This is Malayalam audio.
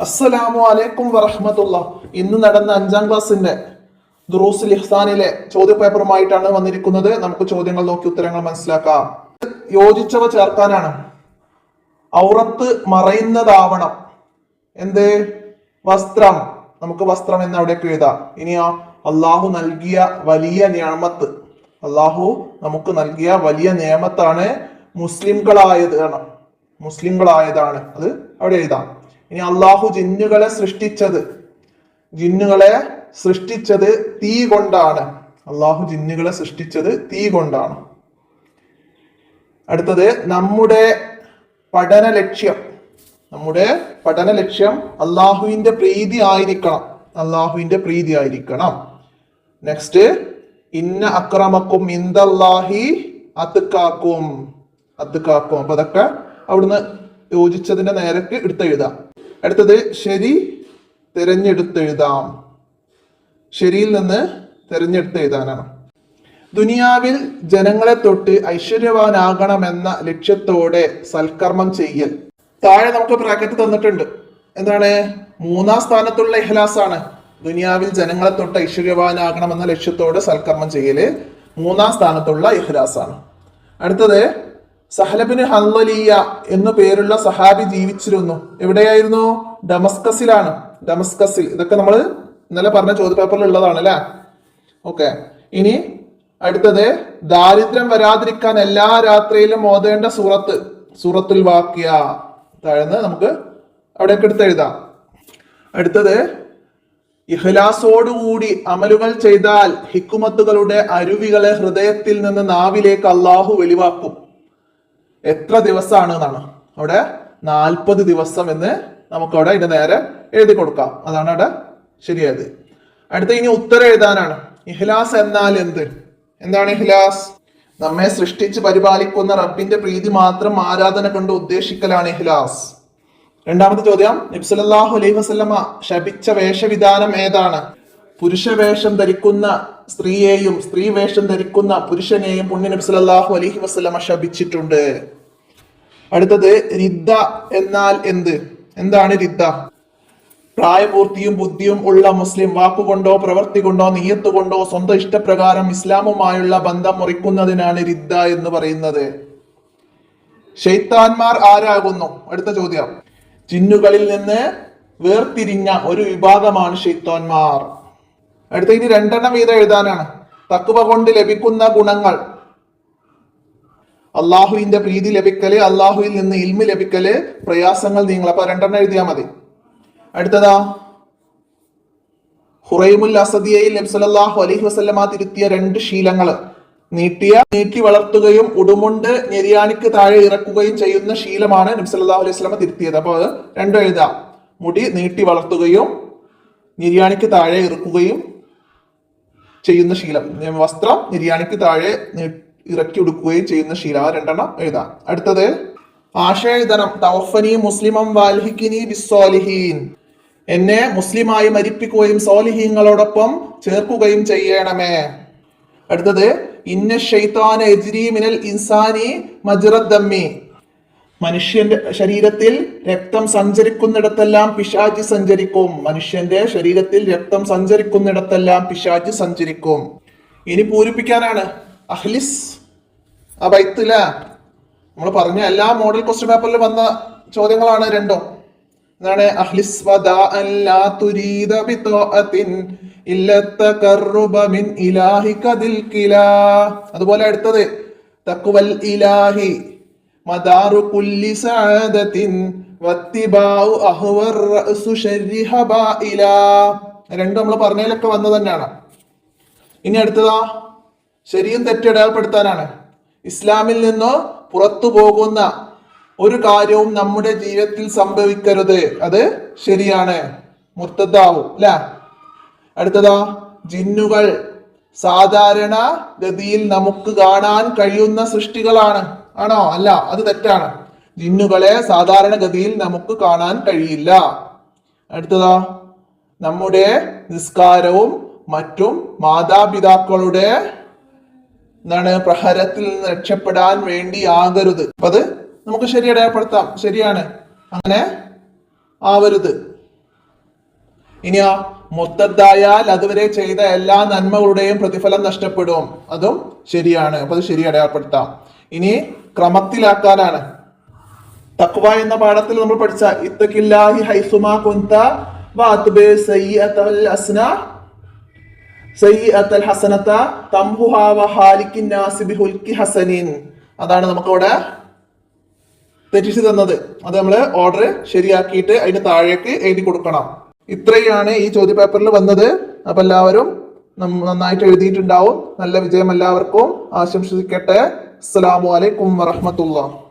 അസ്സലാമു അലൈക്കും വറഹ്മത്തുള്ളാഹ്. ഇന്ന് നടന്ന 5ാം ക്ലാസ്സിന്റെ ദുറൂസുൽ ഇഹ്സാനിലെ ചോദ്യപേപ്പറുമായിട്ടാണ് വന്നിരിക്കുന്നത്. നമുക്ക് ചോദ്യങ്ങൾ നോക്കി ഉത്തരങ്ങൾ മനസ്സിലാക്കാം. യോജിച്ചവ ചേർക്കാനാണ്. ഔറത്ത് മറയുന്നതാവണം. എന്ത്? വസ്ത്രം. നമുക്ക് വസ്ത്രം എന്ന് അവിടേക്ക് എഴുതാം. ഇനിയോ അള്ളാഹു നൽകിയ വലിയ നിഅമത്ത്. അള്ളാഹു നമുക്ക് നൽകിയ വലിയ നിഅമത്താണ് മുസ്ലിംകളായതാണ്. അത് അവിടെ എഴുതാം. ഇനി അള്ളാഹു ജിന്നുകളെ സൃഷ്ടിച്ചത് തീ കൊണ്ടാണ്. അള്ളാഹു ജിന്നുകളെ സൃഷ്ടിച്ചത് തീ കൊണ്ടാണ്. അടുത്തത് നമ്മുടെ പഠന ലക്ഷ്യം അള്ളാഹുവിന്റെ പ്രീതി ആയിരിക്കണം. നെക്സ്റ്റ്, ഇന്ന അക്രമക്കും ഇന്ദല്ലാഹി അത്കാക്കും. അപ്പൊ അതൊക്കെ അവിടുന്ന് യോജിച്ചതിന്റെ നേരക്ക് എടുത്തെഴുതാം. അടുത്തത് ശരി തിരഞ്ഞെടുത്തെഴുതാം. ശരിയിൽ നിന്ന് തിരഞ്ഞെടുത്തെഴുതാനാണ്. ദുനിയാവിൽ ജനങ്ങളെ തൊട്ട് ഐശ്വര്യവാനാകണമെന്ന ലക്ഷ്യത്തോടെ സൽക്കർമ്മം ചെയ്യൽ. താഴെ നമുക്ക് ബ്രാക്കറ്റ് തന്നിട്ടുണ്ട്. എന്താണ്? 3ാം സ്ഥാനത്തുള്ള ഇഖ്ലാസ് ആണ്. ദുനിയാവിൽ ജനങ്ങളെ തൊട്ട് ഐശ്വര്യവാനാകണമെന്ന ലക്ഷ്യത്തോടെ സൽക്കർമ്മം ചെയ്യല് 3ാം സ്ഥാനത്തുള്ള ഇഖ്ലാസ് ആണ്. അടുത്തത്, സഹലബിന് ഹൻലലിയ എന്നു പേരുള്ള സഹാബി ജീവിച്ചിരുന്നു. എവിടെയായിരുന്നു? ഡമസ്കസിലാണ്. ഇതൊക്കെ നമ്മൾ ഇന്നലെ പറഞ്ഞ ചോദ്യപേപ്പറിൽ ഉള്ളതാണ് അല്ലെ. ഓക്കെ. ഇനി അടുത്തത്, ദാരിദ്ര്യം വരാതിരിക്കാൻ എല്ലാ രാത്രിയിലും ഓതേണ്ട സൂറത്തുൽ വാഖിയ. താഴ്ന്ന് നമുക്ക് അവിടേക്ക് എടുത്തെഴുതാം. അടുത്തത്, ഇഖ്ലാസോടുകൂടി അമലുകൾ ചെയ്താൽ ഹിക്കുമത്തുകളുടെ അരുവികളെ ഹൃദയത്തിൽ നിന്ന് നാവിലേക്ക് അള്ളാഹു വെളിവാക്കും. എത്ര ദിവസമാണ് എന്നാണ് അവിടെ? 40 ദിവസം എന്ന് നമുക്ക് അവിടെ ഇതിന്റെ നേരെ എഴുതി കൊടുക്കാം. അതാണ് അവിടെ ശരിയായത്. അടുത്ത ഇനി ഉത്തരം എഴുതാനാണ്. ഇഖ്ലാസ് എന്നാൽ എന്താണ് ഇഖ്ലാസ്? നമ്മെ സൃഷ്ടിച്ച് പരിപാലിക്കുന്ന റബ്ബിന്റെ പ്രീതി മാത്രം ആരാധന കൊണ്ട് ഉദ്ദേശിക്കലാണ് ഇഖ്ലാസ്. 2ാമത്തെ ചോദ്യം, നബി സല്ലല്ലാഹു അലൈഹി വസല്ലമ ശപിച്ച വേഷവിധാനം ഏതാണ്? പുരുഷവേഷം ധരിക്കുന്ന സ്ത്രീയെയും സ്ത്രീ വേഷം ധരിക്കുന്ന പുരുഷനെയും പുണ്യ നബി സല്ലല്ലാഹു അലൈഹി വസല്ലമ ശപിച്ചിട്ടുണ്ട്. അടുത്തത്, റിദ്ദ എന്നാൽ എന്താണ് റിദ്ദ? പ്രായപൂർത്തിയും ബുദ്ധിയും ഉള്ള മുസ്ലിം വാക്കുകൊണ്ടോ പ്രവൃത്തി കൊണ്ടോ നിയ്യത്ത് കൊണ്ടോ സ്വന്തം ഇഷ്ടപ്രകാരം ഇസ്ലാമുമായുള്ള ബന്ധം മുറിക്കുന്നതിനാണ് റിദ്ദ എന്ന് പറയുന്നത്. ശൈത്താന്മാർ ആരാകുന്നു? അടുത്ത ചോദ്യം. ജിന്നുകളിൽ നിന്ന് വേർതിരിഞ്ഞ ഒരു വിഭാഗമാണ് ശൈത്താന്മാർ. അടുത്ത ഇനി 2 വീതം എഴുതാനാണ്. തഖ്വ കൊണ്ട് ലഭിക്കുന്ന ഗുണങ്ങൾ: അള്ളാഹുവിന്റെ പ്രീതി ലഭിക്കല്, അള്ളാഹുവിൽ നിന്ന് ഇൽമ് ലഭിക്കല്, പ്രയാസങ്ങൾ നീങ്ങൽ. അപ്പൊ 2 എഴുതിയാൽ മതി. അടുത്തതാ, ഹുറൈമുൽ അസദിയയിൽ നബി സല്ലല്ലാഹു അലൈഹി വസല്ലമ തിരുത്തിയ 2 ശീലങ്ങൾ: നീട്ടി വളർത്തുകയും ഉടുമുണ്ട് ഞെരിയാണിക്ക് താഴെ ഇറക്കുകയും ചെയ്യുന്ന ശീലമാണ് നബി സല്ലല്ലാഹു അലൈഹി വസല്ലമ തിരുത്തിയത്. അപ്പൊ അത് 2 എഴുതാം. മുടി നീട്ടി വളർത്തുകയും ഞെരിയാണിക്ക് താഴെ ഇറക്കുകയും ചെയ്യുന്ന ശീലം. വസ്ത്രം ഞെരിയാണിക്ക് താഴെ ഇറക്കി ഉടുക്കുകയും ചെയ്യുന്ന ശീലം. 2 എഴുതാം. അടുത്തത്, ആശയധനം തവഫനി മുസ്ലിമം വാൽഹിക്കിനി ബിസ്സാലിഹീൻ. എന്നെ മുസ്ലിമായി മരിപ്പിക്കുകയും സ്വാലിഹീങ്ങളോടൊപ്പം ചേർക്കുകയും ചെയ്യണമേ. അടുത്തത്, ഇന്ന ശൈത്താന യജ്രി മിനൽ ഇൻസാനി മജ്റദ്ദമ്മി. മനുഷ്യന്റെ ശരീരത്തിൽ രക്തം സഞ്ചരിക്കുന്നിടത്തെല്ലാം പിശാച് സഞ്ചരിക്കും. ഇനി പൂരിപ്പിക്കാനാണ്. അഹ്ലിസ് ആ ബൈത്തില നമ്മൾ പറഞ്ഞ എല്ലാ മോഡൽ ക്വസ്റ്റ്യൻ പേപ്പറിൽ വന്ന ചോദ്യങ്ങളാണ് 2. എന്താണ്? അഹ്ലിസ് വദാഅൻ ലാ തുരീദ ബിതഅത്തിൻ ഇല്ല തഖർറുബ മിൻ ഇലാഹിക ദിൽ കിലാ. അതുപോലെ അടുത്തത്, തഖ്വൽ ഇലാഹി മദാറു കുല്ലി സഅദത്തിൻ വത്തിബാഉ അഹ്വർ റഅസു ശർരി ഹബായില. 2 നമ്മൾ പറഞ്ഞതിലൊക്കെ വന്നത് തന്നെയാണ്. ഇനി അടുത്തതാ, ശരിയും തെറ്റും അടയാളപ്പെടുത്താനാണ്. ഇസ്ലാമിൽ നിന്ന് പുറത്തു പോകുന്ന ഒരു കാര്യവും നമ്മുടെ ജീവിതത്തിൽ സംഭവിക്കരുത്. അത് ശരിയാണ്, മുർത്തദാവും അല്ലെ. അടുത്തതാ, ജിന്നുകൾ സാധാരണ ഗതിയിൽ നമുക്ക് കാണാൻ കഴിയുന്ന സൃഷ്ടികളാണ്. ആണോ? അല്ല, അത് തെറ്റാണ്. ജിന്നുകളെ സാധാരണ ഗതിയിൽ നമുക്ക് കാണാൻ കഴിയില്ല. അടുത്തതാ, നമ്മുടെ നിസ്കാരവും മറ്റും മാതാപിതാക്കളുടെ പ്രഹരത്തിൽ നിന്ന് രക്ഷപ്പെടാൻ വേണ്ടി ആകരുത്. അപ്പൊ അത് നമുക്ക് ശരി അടയാളപ്പെടുത്താം. ശരിയാണ്, അങ്ങനെ ആവരുത്. ഇനിയോ മുർത്തദ്ദായാൽ അതുവരെ ചെയ്ത എല്ലാ നന്മകളുടെയും പ്രതിഫലം നഷ്ടപ്പെടും. അതും ശരിയാണ്. അപ്പൊ അത് ശരി അടയാളപ്പെടുത്താം. ഇനി ക്രമത്തിലാക്കാനാണ്. തഖ്വ എന്ന പാഠത്തിൽ നമ്മൾ പഠിച്ച ഇത്തഖില്ലാഹി ഹൈസുമാ കുന്ത വഅത്ബി സയ്യിഅത്തൽ ഹസന സയ്യിഅത്തൽ ഹസനത തംഹുഹാ വഹാലിക്കിൻ നാസി ബിഹുൽക്കി ഹസനിൻ. അതാണ് നമുക്കവിടെ തെറ്റിച്ച് തന്നത്. അത് നമ്മൾ ഓർഡർ ശരിയാക്കിയിട്ട് അതിന് താഴേക്ക് എഴുതി കൊടുക്കണം. ഇത്രയാണ് ഈ ചോദ്യപേപ്പറിൽ വന്നത്. അപ്പൊ എല്ലാവരും നന്നായിട്ട് എഴുതിയിട്ടുണ്ടാവും. നല്ല വിജയം എല്ലാവർക്കും ആശംസിക്കട്ടെ. അസ്സലാമു അലൈക്കും വറഹ്മത്തുള്ളാഹി.